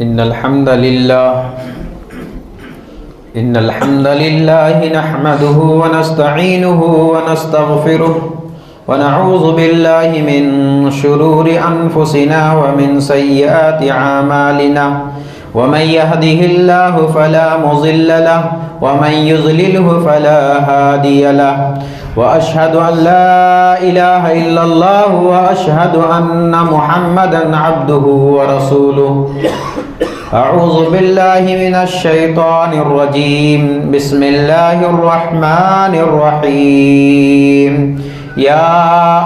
इन्नल हम्दलिल्लाहि नहमदुहु व नस्तईनुहु व नस्तगफिरुह व नऊज़ु बिल्लाहि मिन शुरूरि अनफुसिना व मिन सय्यिआति अमालिना व मन यहदिहिल्लाहु फला मुज़िल्ल लहु व मन युज़लिलहु फला हादिय लहु व अशहदु अन ला इलाहा इल्लल्लाह व अशहदु अन्ना मुहम्मदन अब्दुहु व रसूलुहु। अऊज़ु बिल्लाहि मिनश शैतानिर रजीम। बिस्मिल्लाहिर रहमानिर रहीम। या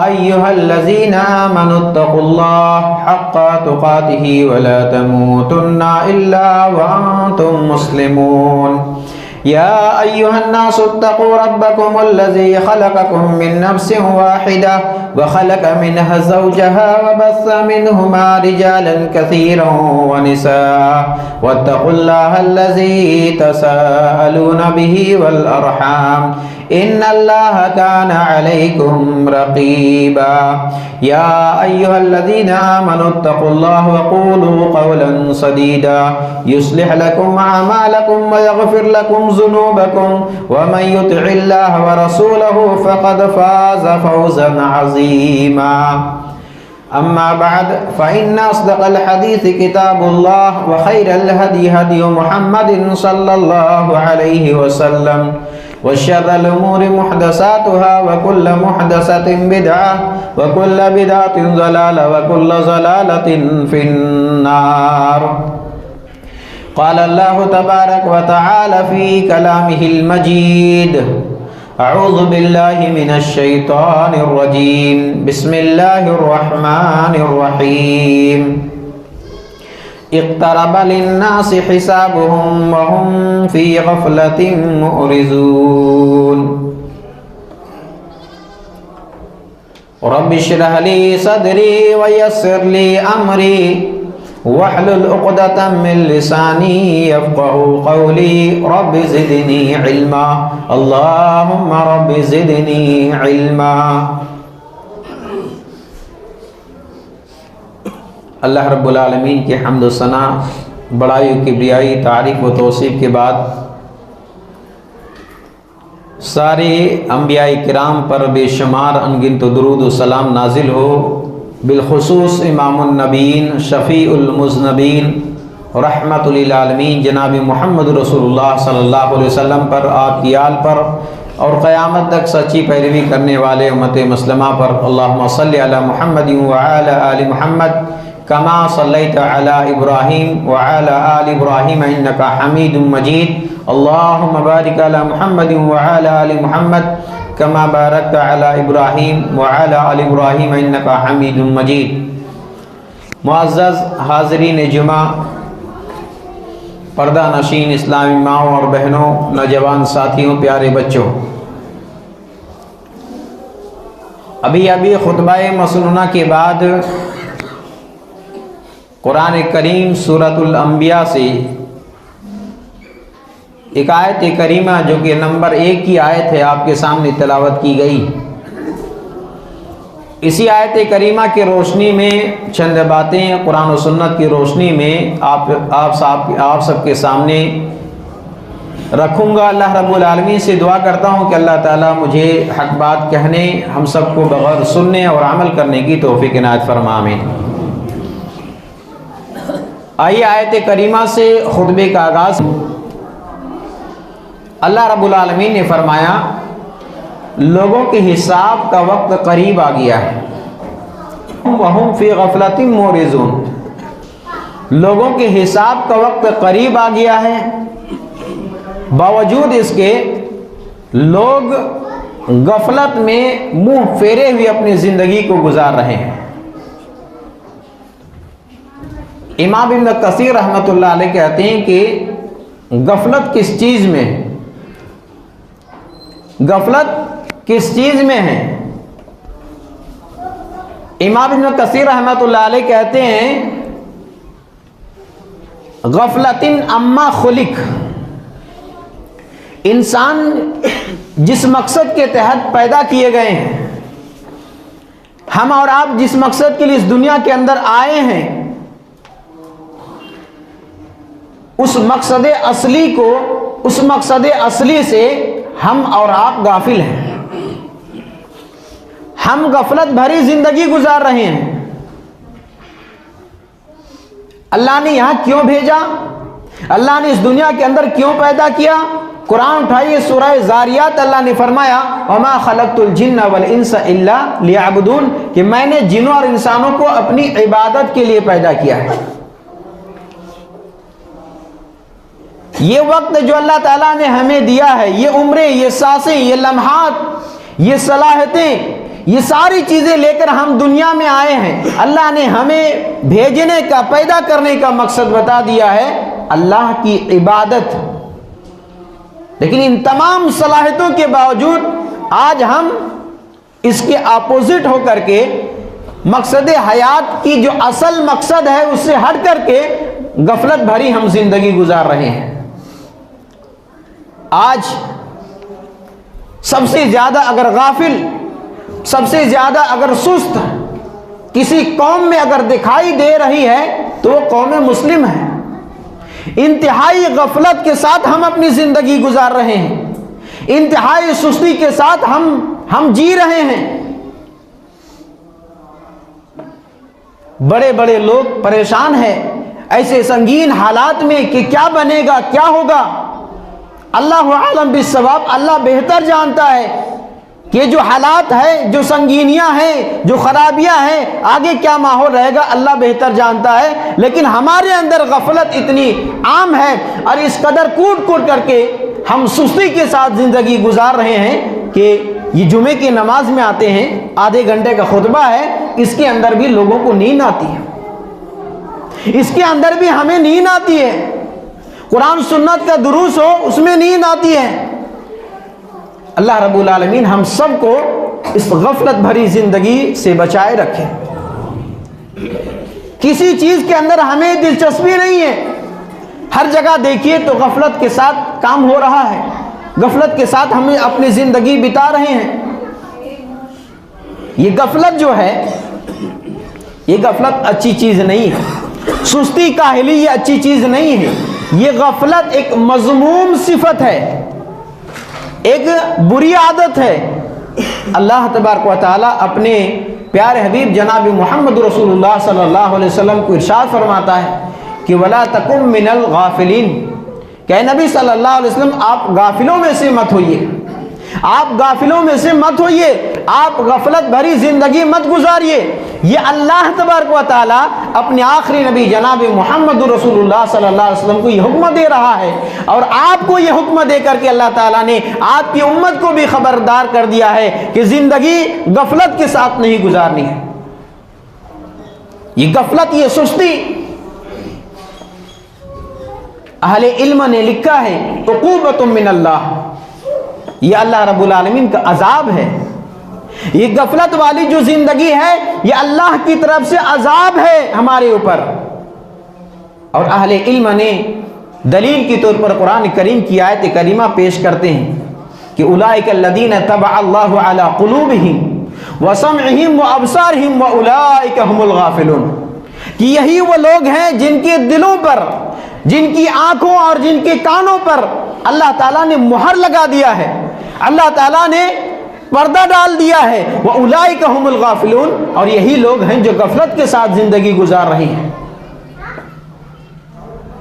अय्युहल्लज़ीना आमनुत्तक़ुल्लाह हक़्क़ तुक़ातिही व ला तमूतुन्ना इल्ला व अंतुम मुस्लिमून। या अय्युहन्नासुत्तक़ू रब्बकुमुल्लज़ी ख़लक़कुम मिन नफ़्सिन वाहिदा व ख़लक़ मिनहा ज़ौजहा व बस्स मिनहुमा रिजालन कसीरन व निसाअ वत्तक़ुल्लाहल्लज़ी तसाअलून बिही वल अर्हाम इन्नल्लाहा कान अलैकुम रक़ीबा। या अय्युहल्लज़ीना आमनुत्तक़ुल्लाह व क़ूलू क़ौलन सदीदा युस्लिह लकुम अमालकुम व यग़फ़िर लकुम ज़ुनूबकुम व मन युतिइल्लाह व रसूलहु फ़क़द फ़ाज़ फ़ौज़न अज़ीमा। अम्मा बाद फ़इन्न अस्दक़ल हदीस किताबुल्लाह व खैरल हदी हदी मुहम्मदिन सल्लल्लाहु अलैहि वसल्लम व शर्रल उमूरि मुहदसातुहा व कुल्लु मुहदसतिन बिदअह व कुल्लु बिदअतिन ज़लाला व कुल्लु ज़लालतिन फिन्नार। क़ाल अल्लाहु तबारक व तआला फ़ी कलामिहिल मजीद। अऊज़ु बिल्लाहि मिनश शैतानिर रजीम। बिस्मिल्लाहिर रहमानिर रहीम। इक़्तरब लिन्नासि हिसाबुहुम व हुम फ़ी ग़फ़लतिन मुअरिज़ून। रब्बि इश्रह ली सदरी व यस्सिर ली अमरी वहलुल उक़दतम मिन लिसानी यफ़क़हू क़ौली। रब्बि ज़िदनी इल्मा। अल्लाहुम्मा रब्बि ज़िदनी इल्मा। अल्लाह रब्बुल आलमीन के हम्द व सना, बड़ाई व किबरियाई, तारीफ़ व तौसीफ़ के बाद सारे अंबियाए किराम पर बेशुमार अनगिनत दुरूद व सलाम नाजिल हो। बिलखुसूस इमामुन नबीन शफ़ीउल मुज़नबीन रहमतुल लिल आलमीन जनाब मुहम्मद रसूलुल्लाह सल्लल्लाहु अलैहि वसल्लम पर, आपकी आल पर और क़यामत तक सच्ची पैरवी करने वाले उम्मत मुस्लिमा पर। अल्लाहुम्मा सल्लि अला मुहम्मदिन व अला आलि मुहम्मद कमा सल्लैता अला इब्राहीम व अला आलि इब्राहीम इन्नका हमीदुम मजीद। अल्लाहुम्मा बारिक अला मुहम्मदिन व अला आलि मुहम्मद कमा बारकता अला इब्राहीम व अला आलि इब्राहीम इन्नका हमीदुम मजीद। मुअज़्ज़ज़ हाज़रीन जुमा, पर्दा नशीन इस्लामी माओं और बहनों, नौजवान साथियों, प्यारे बच्चों, अभी खुतबा मसनूना के बाद कुरान करीम सूरतुल अंबिया से एक आयत करीमा जो कि नंबर 1 की आयत है आपके सामने तिलावत की गई। इसी आयत करीमा की रोशनी में चंद बातें कुरान और सुन्नत की रोशनी में आप सबके सामने रखूँगा। अल्लाह रब्बुल आलमीन से दुआ करता हूँ कि अल्लाह ताला मुझे हक बात कहने, हम सबको बग़ौर सुनने और अमल करने की तौफ़ीक़ इनायत फरमा। आमीन। आइए आयत करीमा से खुतबे का आगाज़। अल्लाह रब्बुल आलमीन ने फरमाया, लोगों के हिसाब का वक्त करीब आ गया है। वहुम फ़ी ग़फ़लतिन मुअरिज़ून। लोगों के हिसाब का वक्त करीब आ गया है, बावजूद इसके लोग गफलत में मुंह फेरे हुए अपनी ज़िंदगी को गुजार रहे हैं। इमाम इब्न कसीर रहमतुल्लाह अलैह कहते हैं कि गफलत किस चीज़ में, गफलत किस चीज़ में है। इमाम इब्न कसीर रहमतुल्लाह अलैह कहते हैं, गफलतिन अम्मा खुलिक। इंसान जिस मकसद के तहत पैदा किए गए हैं, हम और आप जिस मकसद के लिए इस दुनिया के अंदर आए हैं, उस मकसद असली को, उस मकसद असली से हम और आप गाफिल हैं। हम गफलत भरी जिंदगी गुजार रहे हैं। अल्लाह ने यहां क्यों भेजा, अल्लाह ने इस दुनिया के अंदर क्यों पैदा किया? कुरान उठाइए, सूरह ज़ारियात, अल्लाह ने फरमाया वमा खलक़तुल जिन्ना वल इंसा इल्ला लियअबुदून, कि मैंने जिन्नों और इंसानों को अपनी इबादत के लिए पैदा किया है। ये वक्त जो अल्लाह ताला ने हमें दिया है, ये उम्रें, ये सांसें, ये लम्हात, ये सलाहियतें, ये सारी चीजें लेकर हम दुनिया में आए हैं। अल्लाह ने हमें भेजने का, पैदा करने का मकसद बता दिया है अल्लाह की इबादत। लेकिन इन तमाम सलाहियतों के बावजूद आज हम इसके अपोजिट होकर के मकसद हयात की जो असल मकसद है उससे हट करके गफलत भरी हम जिंदगी गुजार रहे हैं। आज सबसे ज्यादा अगर गाफिल, सबसे ज्यादा अगर सुस्त किसी कौम में अगर दिखाई दे रही है तो वो कौम मुस्लिम है। इंतहाई गफलत के साथ हम अपनी जिंदगी गुजार रहे हैं, इंतहाई सुस्ती के साथ हम जी रहे हैं। बड़े बड़े लोग परेशान हैं ऐसे संगीन हालात में कि क्या बनेगा, क्या होगा। अल्लाह आलम बिस्सवाब, अल्लाह बेहतर जानता है कि जो हालात है, जो संगीनियां हैं, जो खराबियां हैं, आगे क्या माहौल रहेगा, अल्लाह बेहतर जानता है। लेकिन हमारे अंदर गफलत इतनी आम है और इस कदर कूट कूट करके हम सुस्ती के साथ जिंदगी गुजार रहे हैं कि ये जुमे की नमाज में आते हैं, आधे घंटे का खुतबा है, इसके अंदर भी लोगों को नींद आती है, इसके अंदर भी हमें नींद आती है। कुरान सुन्नत का दुरूस हो, उसमें नींद आती है। अल्लाह रब्बुल आलमीन हम सबको इस गफलत भरी जिंदगी से बचाए रखे। किसी चीज के अंदर हमें दिलचस्पी नहीं है, हर जगह देखिए तो गफलत के साथ काम हो रहा है, गफलत के साथ हमें अपनी जिंदगी बिता रहे हैं। ये गफलत जो है, ये गफलत अच्छी चीज नहीं है। सुस्ती काहली ये अच्छी चीज नहीं है। ये गफलत एक मज़मूम सिफत है, एक बुरी आदत है। अल्लाह तबारक व तआला अपने प्यारे हबीब जनाब मोहम्मद रसूलुल्लाह सल्लल्लाहु अलैहि वसल्लम को इरशाद फरमाता है कि वला तकुम मिनल गाफिलीन, कि नबी सल्लल्लाहु अलैहि वसल्लम आप गाफिलों में से मत होइए, आप गाफिलों में से मत होइए, आप गफलत भरी जिंदगी मत गुजारिए। ये अल्लाह तबारक व तआला अपने आखिरी नबी जनाब मोहम्मद रसूलुल्लाह सल्लल्लाहु अलैहि वसल्लम को ये हुक्म दे रहा है और आपको ये हुक्म दे करके अल्लाह ताला ने आपकी उम्मत को भी खबरदार कर दिया है कि जिंदगी गफलत के साथ नहीं गुजारनी है। ये गफलत, ये सुस्ती, अहले इल्म ने लिखा है उक़ूबतुम मिनल्लाह, ये अल्लाह रब्बुल आलमीन का अजाब है। ये गफलत वाली जो जिंदगी है ये अल्लाह की तरफ से अजाब है हमारे ऊपर। और अहले इल्म ने दलील के तौर पर कुरान करीम की आयत करीमा पेश करते हैं कि उलाइका अल्लज़ीना तबअल्लाहु अला क़ुलूबिहिम व समइहिम व अबसारिहिम व उलाइका हुमुल गाफिलून, कि यही वो लोग हैं जिनके दिलों पर, जिनकी आंखों और जिनके कानों पर अल्लाह ताला ने मुहर लगा दिया है, अल्लाह ताला ने पर्दा डाल दिया है। वह उलाइका हुमुल गाफिलून, और यही लोग हैं जो गफलत के साथ जिंदगी गुजार रहे हैं।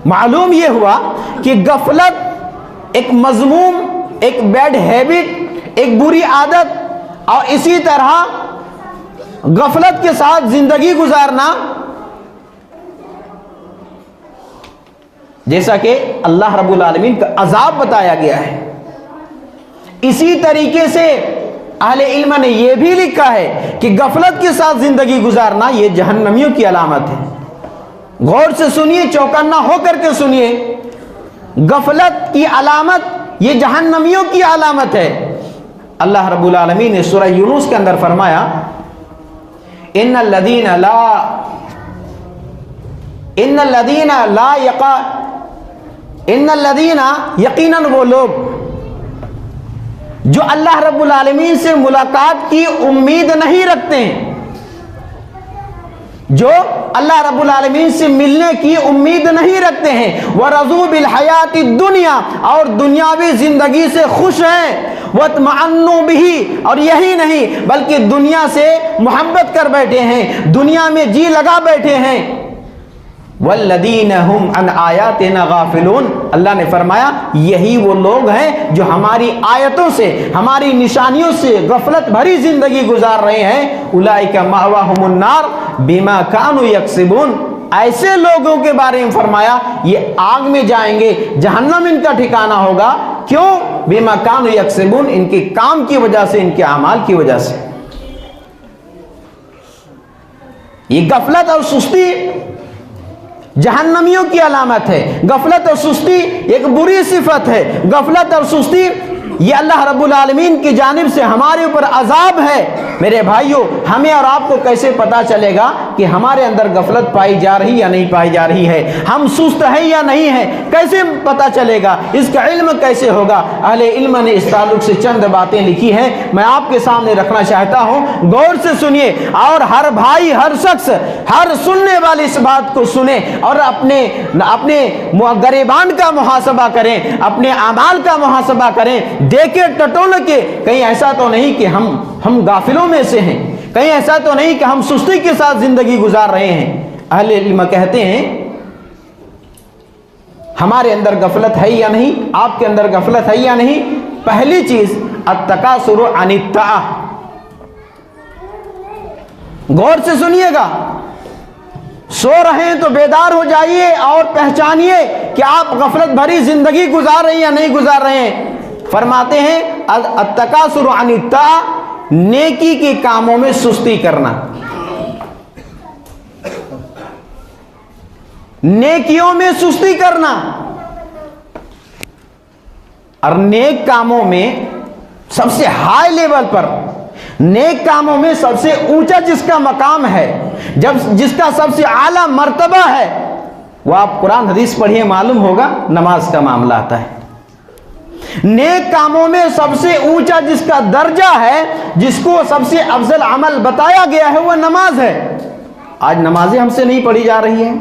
मालूम यह हुआ कि गफलत एक मजमूम, एक बैड हैबिट, एक बुरी आदत, और इसी तरह गफलत के साथ जिंदगी गुजारना, जैसा कि अल्लाह रब्बुल आलमीन का अजाब बताया गया है। इसी तरीके से अहले इल्म ने यह भी लिखा है कि गफलत के साथ जिंदगी गुजारना ये जहन्नमियों की अलामत है। गौर से सुनिए, चौकन्ना होकर के सुनिए, गफलत की अलामत ये जहन्नमियों की अलामत है। अल्लाह रब्बुल आलमीन ने सूरह यूनुस के अंदर फरमाया इन्नल लदीना यकीनन वो लोग जो अल्लाह रब्बुल आलमीन से मुलाकात की उम्मीद नहीं रखते हैं, जो अल्लाह रब्बुल आलमीन से मिलने की उम्मीद नहीं रखते हैं, व रज़ू बिल हयाती दुनिया, और दुनियावी जिंदगी से खुश हैं, वतमअन्नु बिही, और यही नहीं बल्कि दुनिया से मोहब्बत कर बैठे हैं, दुनिया में जी लगा बैठे हैं। वल्लदीना हुम अन आयातिना गाफिलून, अल्लाह ने फरमाया यही वो लोग हैं जो हमारी आयतों से, हमारी निशानियों से गफलत भरी जिंदगी गुजार रहे हैं। उलाइका मावाहुमुन नार बिमा कानू यक्सिबून, ऐसे लोगों के बारे में फरमाया ये आग में जाएंगे, जहन्नम इनका ठिकाना होगा। क्यों? बिमा कानू यक्सिबून, इनके काम की वजह से, इनके अमाल की वजह से। ये गफलत और सुस्ती जहन्नमियों की अलामत है। गफलत और सुस्ती एक बुरी सिफत है। गफलत और सुस्ती ये अल्लाह रब्बुल आलमीन की जानिब से हमारे ऊपर अजाब है। मेरे भाइयों, हमें और आपको कैसे पता चलेगा कि हमारे अंदर गफलत पाई जा रही या नहीं पाई जा रही है, हम सुस्त है या नहीं है, कैसे पता चलेगा, इसका इल्म कैसे होगा? अहले इल्म ने इस ताल्लुक से चंद बातें लिखी हैं, मैं आपके सामने रखना चाहता हूँ। गौर से सुनिए और हर भाई, हर शख्स, हर सुनने वाले इस बात को सुने और अपने गरेबान का मुहासबा करें, अपने अमाल का मुहासबा करें। देखे टटोल के कहीं ऐसा तो नहीं कि हम गाफिलों में से हैं, कहीं ऐसा तो नहीं कि हम सुस्ती के साथ जिंदगी गुजार रहे हैं। अहले इल्म कहते हैं हमारे अंदर गफलत है या नहीं, आपके अंदर गफलत है या नहीं। पहली चीज अत्तकासुरु अनित्ताअह, गौर से सुनिएगा, सो रहे हैं तो बेदार हो जाइए और पहचानिए कि आप गफलत भरी जिंदगी गुजार रहे हैं या नहीं गुजार रहे हैं। फरमाते हैं अत्तकासुरु अनित्ताअह, नेकी के कामों में सुस्ती करना, नेकियों में सुस्ती करना। और नेक कामों में सबसे हाई लेवल पर, नेक कामों में सबसे ऊंचा जिसका मकाम है, जब जिसका सबसे आला मर्तबा है, वो आप कुरान हदीस पढ़िए, मालूम होगा, नमाज का मामला आता है। नेक कामों में सबसे ऊंचा जिसका दर्जा है, जिसको सबसे अफजल अमल बताया गया है, वह नमाज है। आज नमाजें हमसे नहीं पढ़ी जा रही है,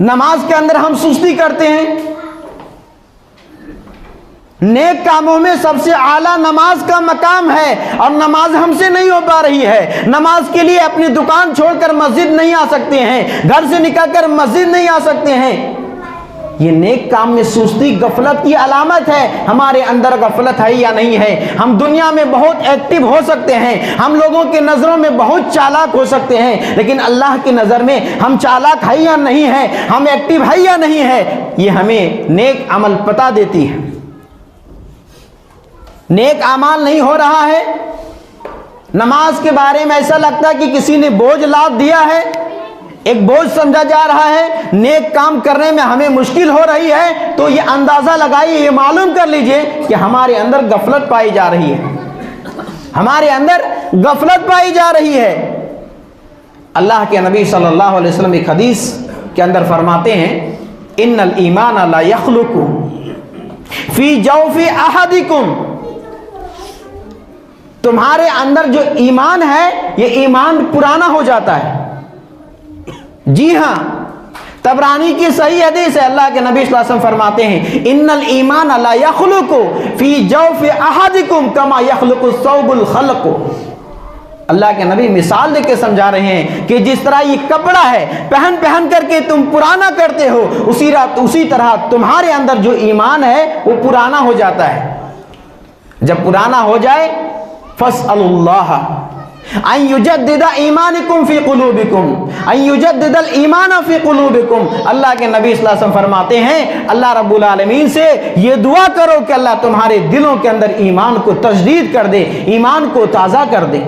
नमाज के अंदर हम सुस्ती करते हैं। नेक कामों में सबसे आला नमाज का मकाम है और नमाज हमसे नहीं हो पा रही है। नमाज के लिए अपनी दुकान छोड़कर मस्जिद नहीं आ सकते हैं, घर से निकलकर मस्जिद नहीं आ सकते हैं। ये नेक काम में सुस्ती गफलत की अलामत है। हमारे अंदर गफलत है या नहीं है। हम दुनिया में बहुत एक्टिव हो सकते हैं, हम लोगों के नज़रों में बहुत चालाक हो सकते हैं, लेकिन अल्लाह की नज़र में हम चालाक है या नहीं है, हम एक्टिव है या नहीं है, ये हमें नेक अमल पता देती है। नेक अमाल नहीं हो रहा है, नमाज के बारे में ऐसा लगता है कि किसी ने बोझ लाद दिया है, एक बोझ समझा जा रहा है, नेक काम करने में हमें मुश्किल हो रही है, तो ये अंदाजा लगाइए, ये मालूम कर लीजिए कि हमारे अंदर गफलत पाई जा रही है, हमारे अंदर गफलत पाई जा रही है। अल्लाह के नबी सल्लल्लाहु अलैहि वसल्लम एक हदीस के अंदर फरमाते हैं, इन्नल ईमान ला यख्लुकु फी जौफी अहदिकुम, तुम्हारे अंदर जो ईमान है ये ईमान पुराना हो जाता है। जी हां, तबरानी की सही हदीस है, अल्लाह के नबी सल्लल्लाहु अलैहि वसल्लम फरमाते हैं, इन्नल ईमान ला यख्लुकु फी जौफि अहदिकुम कमा यख्लुकु सौबुल खल्क़ु। अल्लाह के नबी मिसाल देके समझा रहे हैं कि जिस तरह ये कपड़ा है, पहन पहन करके तुम पुराना करते हो, उसी तरह तुम्हारे अंदर जो ईमान है वो पुराना हो जाता है। जब पुराना हो जाए, फस्अलुल्लाह अन युजद्दिद ईमानकुम फी कुलूबिकुम, अन युजद्दिदल ईमान फी कुलूबिकुम। अल्लाह के नबी सल्लल्लाहु अलैहि वसल्लम फरमाते हैं, अल्लाह रब्बुल आलमीन से ये दुआ करो कि अल्लाह तुम्हारे दिलों के अंदर ईमान को तजदीद कर दे, ईमान को ताज़ा कर दे।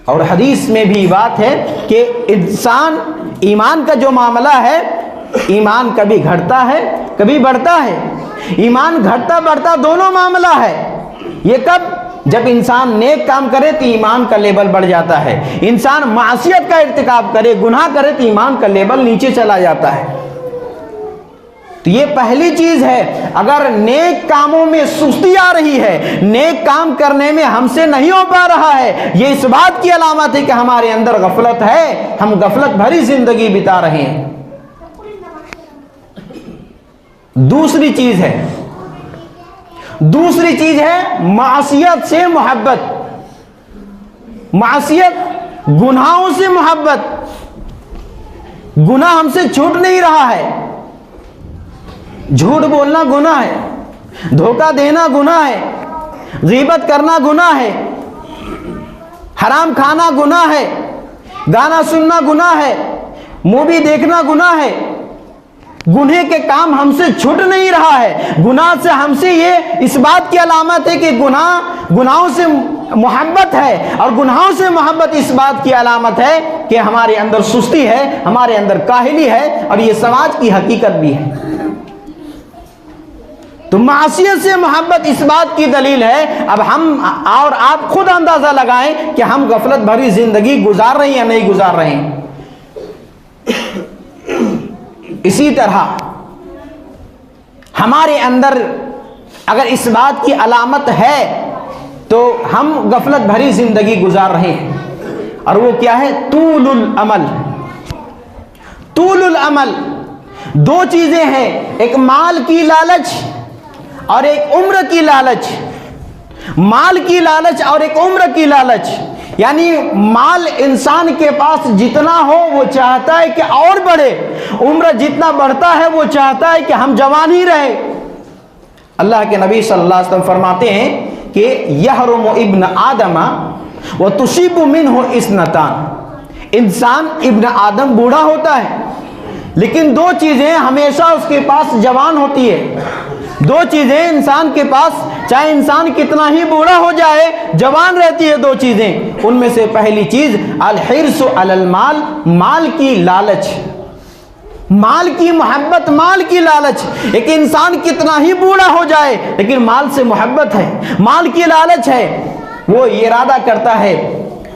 और हदीस में भी बात है कि इंसान, ईमान का जो मामला है, ईमान कभी घटता है कभी बढ़ता है, ईमान घटता बढ़ता दोनों मामला है। ये कब? जब इंसान नेक काम करे तो ईमान का लेवल बढ़ जाता है, इंसान मासियत का इर्तिकाब करे, गुनाह करे तो ईमान का लेवल नीचे चला जाता है। तो ये पहली चीज है। अगर नेक कामों में सुस्ती आ रही है, नेक काम करने में हमसे नहीं हो पा रहा है, ये इस बात की अलामत है कि हमारे अंदर गफलत है, हम गफलत भरी जिंदगी बिता रहे हैं। दूसरी चीज है मासियत से मोहब्बत, मासियत गुनाहों से मोहब्बत। गुनाह हमसे छूट नहीं रहा है, झूठ बोलना गुनाह है, धोखा देना गुनाह है, गीबत करना गुनाह है, हराम खाना गुनाह है, गाना सुनना गुनाह है, मूवी देखना गुनाह है। गुनाह के काम हमसे छूट नहीं रहा है। गुनाह से हमसे ये इस बात की अलामत है कि गुनाहों से मोहब्बत है, और गुनाहों से मोहब्बत इस बात की अलामत है कि हमारे अंदर सुस्ती है, हमारे अंदर काहिली है, और ये समाज की हकीकत भी है। तो मासियत से मोहब्बत इस बात की दलील है। अब हम और आप खुद अंदाजा लगाएं कि हम गफलत भरी जिंदगी गुजार रहे हैं या नहीं गुजार रहे हैं। इसी तरह हमारे अंदर अगर इस बात की अलामत है तो हम गफलत भरी जिंदगी गुजार रहे हैं, और वो क्या है? तूलुल अमल। तूलुल अमल दो चीजें हैं, एक माल की लालच और एक उम्र की लालच। माल की लालच और एक उम्र की लालच, यानी माल इंसान के पास जितना हो वो चाहता है कि और बढ़े, उम्र जितना बढ़ता है वो चाहता है कि हम जवान ही रहे। अल्लाह के नबी सल्लल्लाहु अलैहि वसल्लम फरमाते हैं कि यहरुमु इब्न आदमा व तुसीबु मिन्हु इस्नतान। इंसान इब्न आदम बूढ़ा होता है, लेकिन दो चीजें हमेशा उसके पास जवान होती है। दो चीजें इंसान के पास, चाहे इंसान कितना ही बूढ़ा हो जाए, जवान रहती है। दो चीजें, उनमें से पहली चीज अल हिर्सु अलल माल, माल की लालच, माल की मोहब्बत, माल की लालच। एक इंसान कितना ही बूढ़ा हो जाए लेकिन माल से मोहब्बत है, माल की लालच है। वो ये इरादा करता है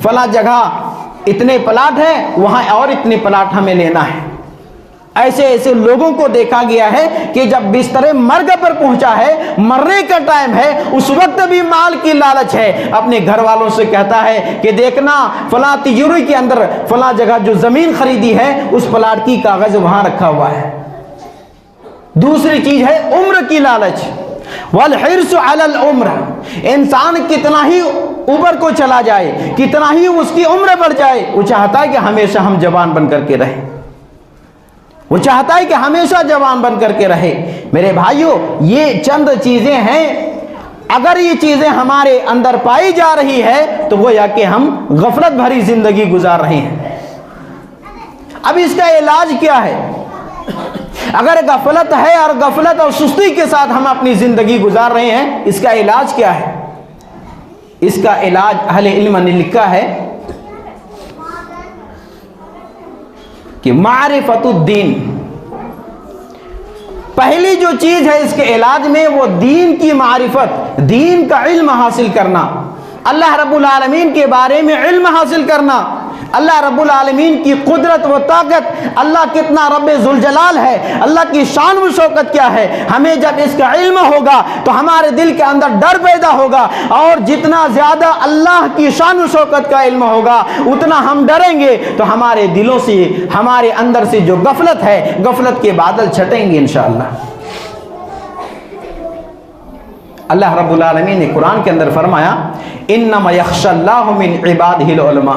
फला जगह इतने प्लाट है, वहां और इतने प्लाट हमें लेना है। ऐसे ऐसे लोगों को देखा गया है कि जब बिस्तरे मर्ग पर पहुंचा है, मरने का टाइम है, उस वक्त भी माल की लालच है। अपने घर वालों से कहता है कि देखना फला तिजोरी के अंदर फला जगह जो जमीन खरीदी है उस प्लाट की कागज वहां रखा हुआ है। दूसरी चीज है उम्र की लालच, वल हिर्सु अलल उम्र। इंसान कितना ही ऊपर को चला जाए, कितना ही उसकी उम्र बढ़ जाए, वो चाहता है कि हमेशा हम जवान बन करके रहे, वो चाहता है कि हमेशा जवान बन करके रहे। मेरे भाइयों, ये चंद चीजें हैं। अगर ये चीजें हमारे अंदर पाई जा रही है तो वो या कि हम गफलत भरी जिंदगी गुजार रहे हैं। अब इसका इलाज क्या है? अगर गफलत है और गफलत और सुस्ती के साथ हम अपनी जिंदगी गुजार रहे हैं, इसका इलाज क्या है? इसका इलाज अहले इल्म ने लिखा है कि मारिफतुद्दीन, पहली जो चीज है इसके इलाज में वो दीन की मारिफत, दीन का इल्म हासिल करना, अल्लाह रब्बुल आलमीन के बारे में इल्म हासिल करना, अल्लाह रब्बुल आलमीन की कुदरत व ताकत, अल्लाह कितना रब्बे जुल जलाल है, अल्लाह की शान व शौकत क्या है। हमें जब इसका इल्म होगा तो हमारे दिल के अंदर डर पैदा होगा, और जितना ज्यादा अल्लाह की शान व शौकत का इल्म होगा उतना हम डरेंगे, तो हमारे दिलों से, हमारे अंदर से जो गफलत है, गफलत के बादल छटेंगे इंशाअल्लाह। अल्लाह रब्बुल आलमीन ने कुरान के अंदर फरमाया इन्नमा यख्शल्लाहु मिन इबादिहिल उलमा।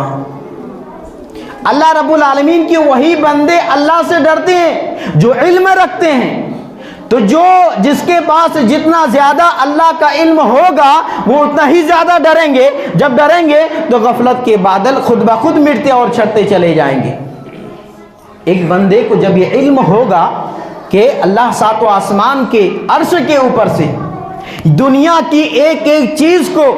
अल्लाह रब्बुल आलमीन के वही बंदे अल्लाह से डरते हैं जो इल्म रखते हैं। तो जो जिसके पास जितना ज्यादा अल्लाह का इल्म होगा वो उतना ही ज्यादा डरेंगे। जब डरेंगे तो गफलत के बादल खुद ब खुद मिटते और छटते चले जाएंगे। एक बंदे को जब ये इल्म होगा कि अल्लाह सातों आसमान के अर्श के ऊपर से दुनिया की एक एक चीज को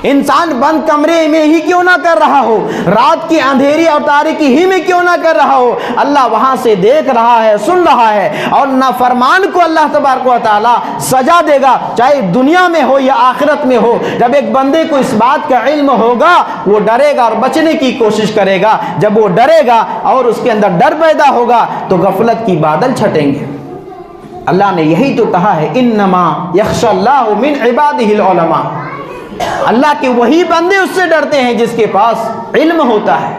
इंसान बंद कमरे में ही क्यों ना कर रहा हो, रात की अंधेरी और तारीकी ही में क्यों ना कर रहा हो, अल्लाह वहां से देख रहा है, सुन रहा है, और नाफरमान को अल्लाह तबारक व तआला सजा देगा, चाहे दुनिया में हो या आखिरत में हो। जब एक बंदे को इस बात का इल्म होगा वो डरेगा और बचने की कोशिश करेगा। जब वो डरेगा और उसके अंदर डर पैदा होगा तो गफलत की बादल छटेंगे। अल्लाह ने यही तो कहा है, इन्नमा यख्शल्लाहु मिन इबादिहिल उलमा। अल्लाह के वही बंदे उससे डरते हैं जिसके पास इल्म होता है।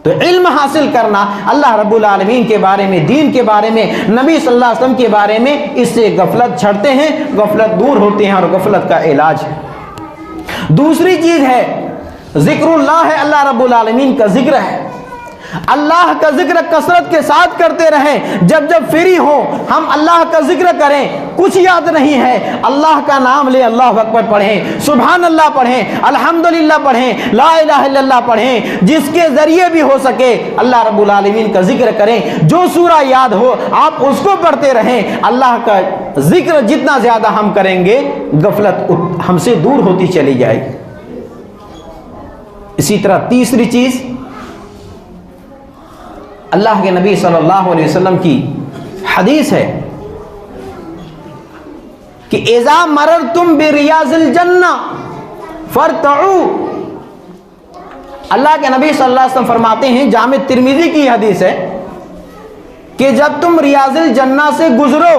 तो इल्म हासिल करना, अल्लाह रब्बुल आलमीन के बारे में, दीन के बारे में, नबी सल्लल्लाहु अलैहि वसल्लम के बारे में, इससे गफलत छड़ते हैं, गफलत दूर होते हैं और गफलत का इलाज है। दूसरी चीज है जिक्रुल्लाह है, अल्लाह रब्बुल आलमीन का जिक्र है। अल्लाह का जिक्र कसरत के साथ करते रहें। जब जब फ्री हो हम अल्लाह का जिक्र करें। कुछ याद नहीं है, अल्लाह का नाम ले, अल्लाह अकबर पढ़ें, सुभान अल्लाह पढ़ें, अल्हम्दुलिल्लाह पढ़ें, ला इलाहा इल्लल्लाह पढ़ें। जिसके जरिए भी हो सके अल्लाह रब्बुल आलमीन का जिक्र करें। जो सूरा याद हो आप उसको पढ़ते रहें। अल्लाह का जिक्र जितना ज्यादा हम करेंगे गफलत हमसे दूर होती चली जाएगी। इसी तरह तीसरी चीज, अल्लाह के नबी सल्लल्लाहु अलैहि वसल्लम की हदीस है कि इज़ा मररतुम बिरियाज़िल जन्ना फरतऊ। अल्लाह के नबी सल्लल्लाहु अलैहि वसल्लम फरमाते हैं, जामे तिरमिज़ी की हदीस है कि जब तुम रियाज़िल जन्ना से गुजरो,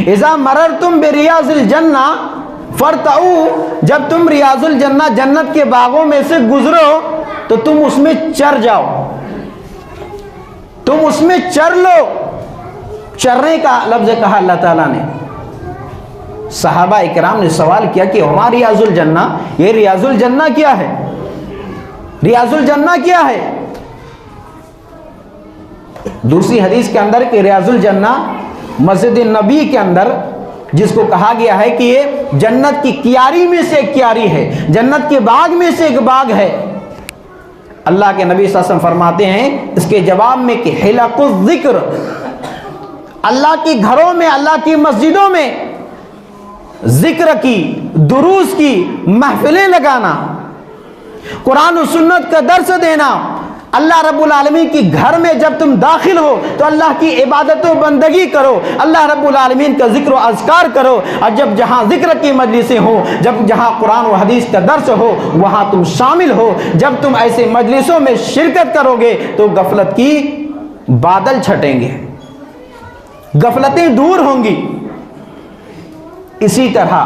इज़ा मररतुम बिरियाज़िल जन्ना फरतऊ, जब तुम रियाज़ुल जन्ना जन्नत के बागों में से गुजरो तो तुम उसमें चर जाओ, तुम उसमें चर लो। चरने का लफ्ज कहा अल्लाह ताला ने। सहाबा इकराम ने सवाल किया कि वमा रियाजुल जन्ना, ये रियाजुल जन्ना क्या है? रियाजुल जन्ना क्या है? दूसरी हदीस के अंदर कि रियाजुल जन्ना मस्जिद नबी के अंदर जिसको कहा गया है कि ये जन्नत की क्यारी में से एक क्यारी है, जन्नत के बाग में से एक बाग है। अल्लाह के नबी सल्लल्लाहु अलैहि वसल्लम फरमाते हैं इसके जवाब में कि हिलकुज़ ज़िक्र, अल्लाह के घरों में, अल्लाह की मस्जिदों में जिक्र की, दुरूस की महफिलें लगाना, कुरान और सुन्नत का दर्स देना। अल्लाह रब्बुल आलमीन की घर में जब तुम दाखिल हो तो अल्लाह की इबादत व बंदगी करो, अल्लाह रब्बुल आलमीन का जिक्र व अज़कार करो। और जब जहाँ जिक्र की मजलिसें हो, जब जहाँ कुरान व हदीस का दर्स हो वहाँ तुम शामिल हो। जब तुम ऐसे मजलिसों में शिरकत करोगे तो गफलत की बादल छटेंगे, गफलतें दूर होंगी। इसी तरह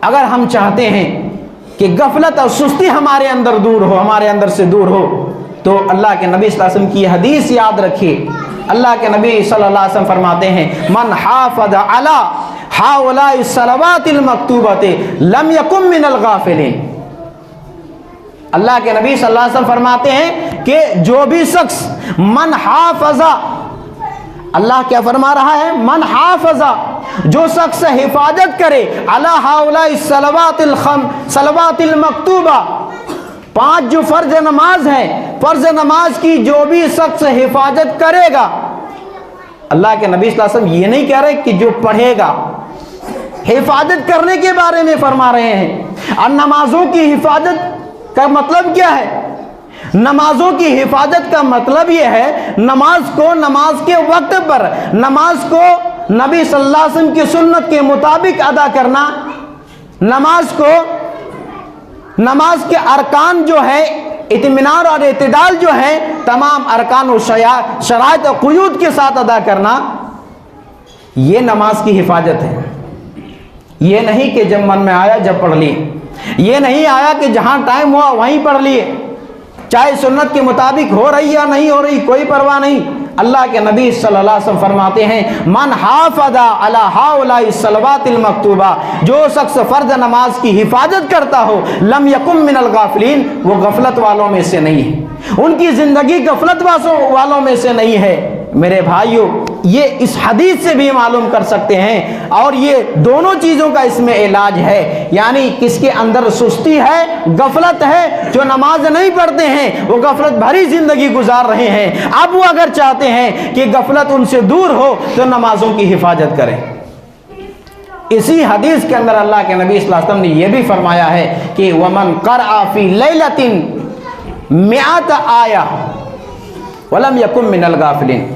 अगर हम चाहते हैं कि गफलत और सुस्ती हमारे अंदर दूर हो, हमारे अंदर से दूर हो, तो अल्लाह के नबी सल्लल्लाहु अलैहि वसल्लम की हदीस याद रखिए। अल्लाह के नबी सल्लल्लाहु अलैहि वसल्लम फरमाते हैं, मन हाफ़ज़ अला हाउलाई सलवातिल मक्तूबते लम यकुम मिनल गाफिलिन। अल्लाह के नबी सल्लल्लाहु अलैहि वसल्लम फरमाते हैं कि जो भी शख्स मन हाफ़ज़ा, अल्लाह क्या फरमा रहा है? मन हाफ़ज़ा, जो शख्स हिफाजत करे अला हाउलाई सलवातिल मक्तूबा, 5 जो फर्ज नमाज है, फर्ज नमाज की जो भी शख्स हिफाजत करेगा। अल्लाह के नबी सल्लल्लाहु अलैहि वसल्लम ये नहीं कह रहे कि जो पढ़ेगा, हिफाजत करने के बारे में फरमा रहे हैं। और नमाजों की हिफाजत का मतलब क्या है? नमाजों की हिफाजत का मतलब यह है नमाज को नमाज के वक्त पर, नमाज को नबी सल्लल्लाहु अलैहि वसल्लम की सुन्नत के मुताबिक अदा करना, नमाज को, नमाज के अरकान जो है, इत्मीनान और इत्तिदाल जो है, तमाम अरकान और शराइत और क़ुयूद के साथ अदा करना, ये नमाज की हिफाजत है। ये नहीं कि जब मन में आया जब पढ़ लिए, ये नहीं आया कि जहाँ टाइम हुआ वहीं पढ़ लिए, चाहे सुन्नत के मुताबिक हो रही या नहीं हो रही कोई परवाह नहीं। अल्लाह के नबी सल्लल्लाहु अलैहि वसल्लम फरमाते हैं, मन हाफ़ज़ा अला हाउलाई सलवातिल मक्तूबा, जो शख्स फर्ज नमाज की हिफाजत करता हो, लम यकुम मिनल गाफिलीन, वो गफलत वालों में से नहीं है, उनकी जिंदगी गफलत वालों में से नहीं है। मेरे भाइयों, ये इस हदीस से भी मालूम कर सकते हैं, और ये दोनों चीज़ों का इसमें इलाज है। यानी किसके अंदर सुस्ती है, गफलत है, जो नमाज नहीं पढ़ते हैं वो गफलत भरी जिंदगी गुजार रहे हैं। अब वो अगर चाहते हैं कि गफलत उनसे दूर हो तो नमाजों की हिफाजत करें। इसी हदीस के अंदर अल्लाह के नबी सल्लल्लाहु अलैहि वसल्लम ने यह भी फरमाया है कि वमन क़रअ फ़ी लैलतिन मिअत आया वलम यकुम मिनल गाफिलिन।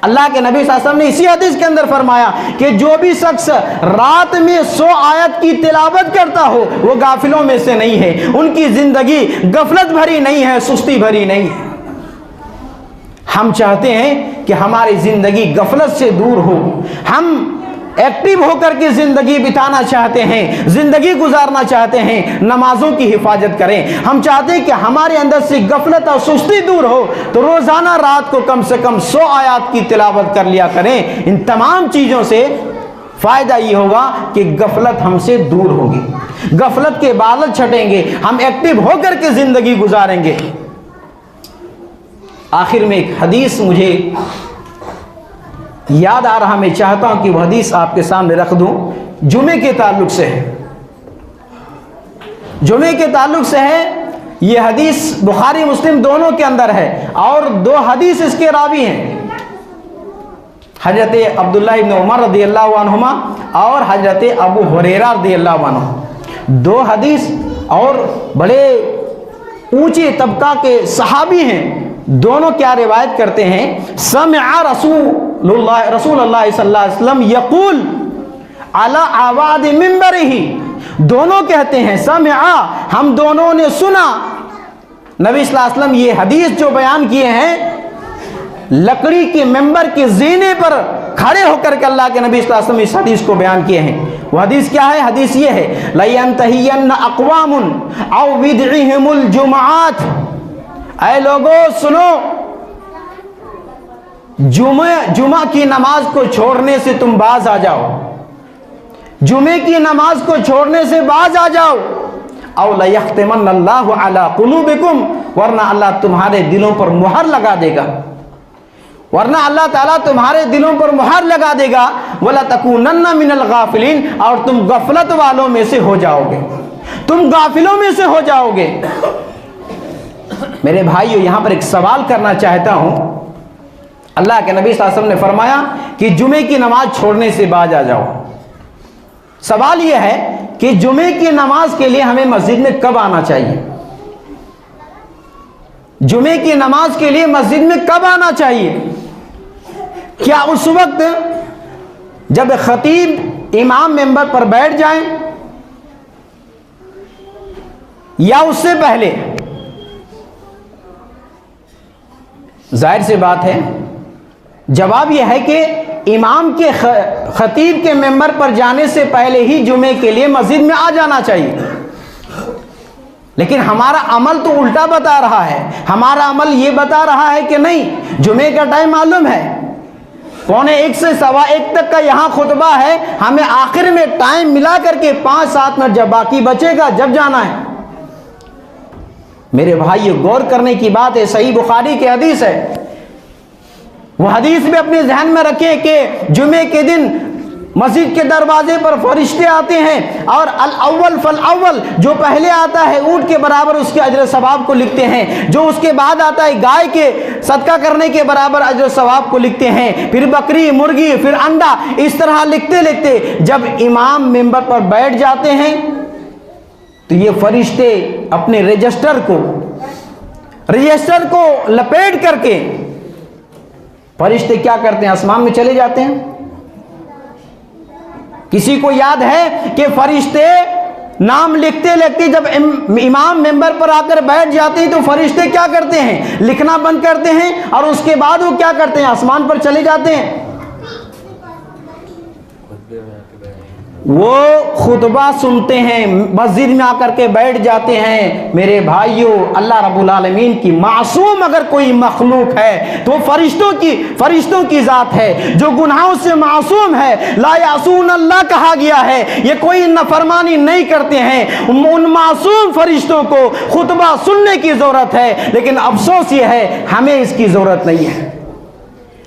अल्लाह के नबी सल्लल्लाहु अलैहि वसल्लम ने इसी हदीस के अंदर फरमाया कि जो भी शख्स रात में 100 आयत की तिलावत करता हो वो गाफिलों में से नहीं है, उनकी जिंदगी गफलत भरी नहीं है, सुस्ती भरी नहीं है। हम चाहते हैं कि हमारी ज़िंदगी गफलत से दूर हो, हम एक्टिव होकर के ज़िंदगी बिताना चाहते हैं, ज़िंदगी गुजारना चाहते हैं, नमाजों की हिफाजत करें। हम चाहते हैं कि हमारे अंदर से गफलत और सुस्ती दूर हो, तो रोज़ाना रात को कम से कम 100 आयात की तिलावत कर लिया करें। इन तमाम चीज़ों से फ़ायदा ये होगा कि गफलत हमसे दूर होगी, गफलत के बादल छटेंगे, हम एक्टिव होकर के ज़िंदगी गुजारेंगे। आखिर में एक हदीस मुझे याद आ रहा, मैं चाहता हूं कि वह हदीस आपके सामने रख दूं, जुमे के ताल्लुक से है, जुमे के ताल्लुक से है। यह हदीस बुखारी मुस्लिम दोनों के अंदर है और 2 हदीस इसके रावी हैं, हजरत अब्दुल्लाह इब्न उमर रज़ियल्लाहु अन्हुमा और हजरत अबू हुरैरा रज़ियल्लाहु अन्हु। 2 हदीस और बड़े ऊंचे तबका के सहाबी हैं। दोनों क्या रिवायत करते हैं, समिअ रसूलुल्लाह सल्लल्लाहु अलैहि वसल्लम यक़ूल अला आवाद मिंबरिही। दोनों कहते हैं समिअ, हम दोनों ने सुना। नबी सल्लल्लाहु अलैहि वसल्लम ये हदीस जो बयान किए हैं, लकड़ी के मेंबर के ज़ीने पर खड़े होकर के अल्लाह के नबी सल्लल्लाहु अलैहि वसल्लम इस हदीस को बयान किए हैं। वह हदीस क्या है? हदीस ये है, लयंतहियन्न अक़वामुन औ विदइहिमुल जुमआत। ऐ लोगों सुनो, जुमा की नमाज को छोड़ने से तुम बाज आ जाओ, जुमे की नमाज को छोड़ने से बाज आ जाओ। औ लयख्तिमन्नल्लाहु अला कुलूबिकुम, वरना अल्लाह तुम्हारे दिलों पर मुहर लगा देगा, वरना अल्लाह ताला तुम्हारे दिलों पर मुहर लगा देगा। वला तकूनन्ना मिनल गाफिलीन, और तुम गफलत वालों में से हो जाओगे, तुम गाफिलों में से हो जाओगे। मेरे भाइयों, यहां पर एक सवाल करना चाहता हूं। अल्लाह के नबी सल्लल्लाहु अलैहि वसल्लम ने फरमाया कि जुमे की नमाज छोड़ने से बाज आ जाओ। सवाल यह है कि जुमे की नमाज के लिए हमें मस्जिद में कब आना चाहिए? जुमे की नमाज के लिए मस्जिद में कब आना चाहिए? क्या उस वक्त जब खतीब इमाम मेंबर पर बैठ जाएं, या उससे पहले? जाहिर सी बात है, जवाब यह है कि इमाम के खतीब के मेंबर पर जाने से पहले ही जुमे के लिए मस्जिद में आ जाना चाहिए। लेकिन हमारा अमल तो उल्टा बता रहा है। हमारा अमल ये बता रहा है कि नहीं, जुमे का टाइम मालूम है, 1:45 से 1:15 तक का यहाँ खुतबा है, हमें आखिर में टाइम मिला करके 5-7 मिनट जब बाकी बचेगा जब जाना है। मेरे भाई, गौर करने की बात है, सही बुखारी की हदीस है। वह हदीस भी अपने जहन में रखें कि जुमे के दिन मस्जिद के दरवाजे पर फरिश्ते आते हैं और अल अव्वल फल अव्वल, जो पहले आता है ऊंट के बराबर उसके अजर सवाब को लिखते हैं, जो उसके बाद आता है गाय के सदका करने के बराबर अजर सवाब को लिखते हैं, फिर बकरी, मुर्गी, फिर अंडा, इस तरह लिखते लिखते जब इमाम मेंबर पर बैठ जाते हैं तो ये फरिश्ते अपने रजिस्टर को लपेट करके फरिश्ते क्या करते हैं? आसमान में चले जाते हैं। किसी को याद है कि फरिश्ते नाम लिखते लिखते जब इमाम मेंबर पर आकर बैठ जाते हैं तो फरिश्ते क्या करते हैं? लिखना बंद करते हैं और उसके बाद वो क्या करते हैं? आसमान पर चले जाते हैं। वो खुतबा सुनते हैं, मस्जिद में आकर के बैठ जाते हैं। मेरे भाइयों, अल्लाह रब्बुल आलमीन की मासूम अगर कोई मखलूक है तो फरिश्तों की जात है, जो गुनाहों से मासूम है। ला यासून अल्लाह कहा गया है, ये कोई नफरमानी नहीं करते हैं। उन मासूम फरिश्तों को खुतबा सुनने की जरूरत है, लेकिन अफसोस ये है हमें इसकी जरूरत नहीं है,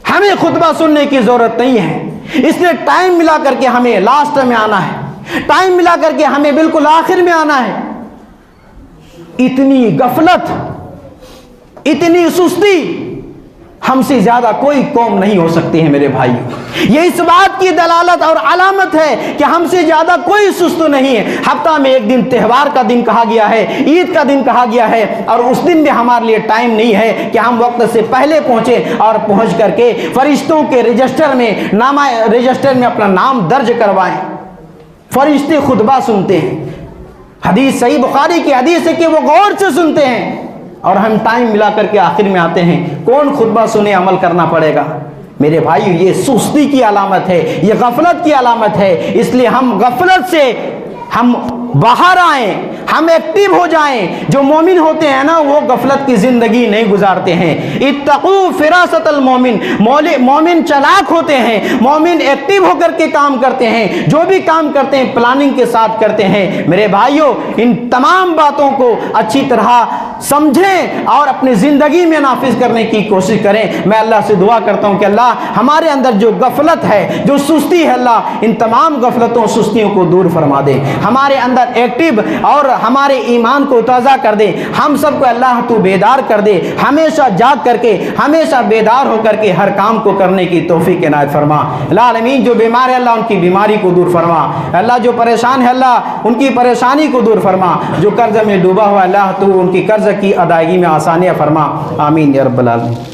हमें खुतबा सुनने की जरूरत नहीं है। इसलिए टाइम मिला करके हमें लास्ट में आना है, टाइम मिला करके हमें बिल्कुल आखिर में आना है। इतनी गफलत, इतनी सुस्ती हमसे ज्यादा कोई कौम नहीं हो सकती है मेरे भाइयों। ये इस बात की दलालत और अलामत है कि हमसे ज्यादा कोई सुस्त नहीं है। हफ्ता में एक दिन त्योहार का दिन कहा गया है, ईद का दिन कहा गया है, और उस दिन भी हमारे लिए टाइम नहीं है कि हम वक्त से पहले पहुंचे और पहुंच करके फरिश्तों के रजिस्टर में अपना नाम दर्ज करवाएं। फरिश्ते खुतबा सुनते हैं, हदीस सही बुखारी की हदीस है कि वो गौर से सुनते हैं, और हम टाइम मिला करके आखिर में आते हैं। कौन खुतबा सुने? अमल करना पड़ेगा। मेरे भाई ये सुस्ती की अलामत है, ये गफलत की अलामत है। इसलिए हम गफलत से हम बाहर आए, हम एक्टिव हो जाएं। जो मोमिन होते हैं ना वो गफलत की जिंदगी नहीं गुजारते हैं। इत्तकू फिरासतल मोमिन, मोमिन चालाक होते हैं, मोमिन एक्टिव होकर के काम करते हैं, जो भी काम करते हैं प्लानिंग के साथ करते हैं। मेरे भाइयों, इन तमाम बातों को अच्छी तरह समझें और अपनी जिंदगी में नाफिज करने की कोशिश करें। मैं अल्लाह से दुआ करता हूं कि अल्लाह हमारे अंदर जो गफलत है, जो सुस्ती है, अल्लाह इन तमाम गफलतों सुस्तियों को दूर फरमा दे, हमारे अंदर एक्टिव और हमारे ईमान को ताज़ा कर दे। हम सबको अल्लाह तू बेदार कर दे, हमेशा जाग करके, हमेशा बेदार होकर के हर काम को करने की तौफीक इनायत फरमा। अल्लाह आलमीन, जो बीमार है अल्लाह उनकी बीमारी को दूर फरमा। अल्लाह जो परेशान है अल्लाह उनकी परेशानी को दूर फरमा। जो कर्ज में डूबा हुआ अल्लाह तू उनकी कर्ज की अदायगी में आसानियाँ फरमा। आमीन या रब्बल आलमीन।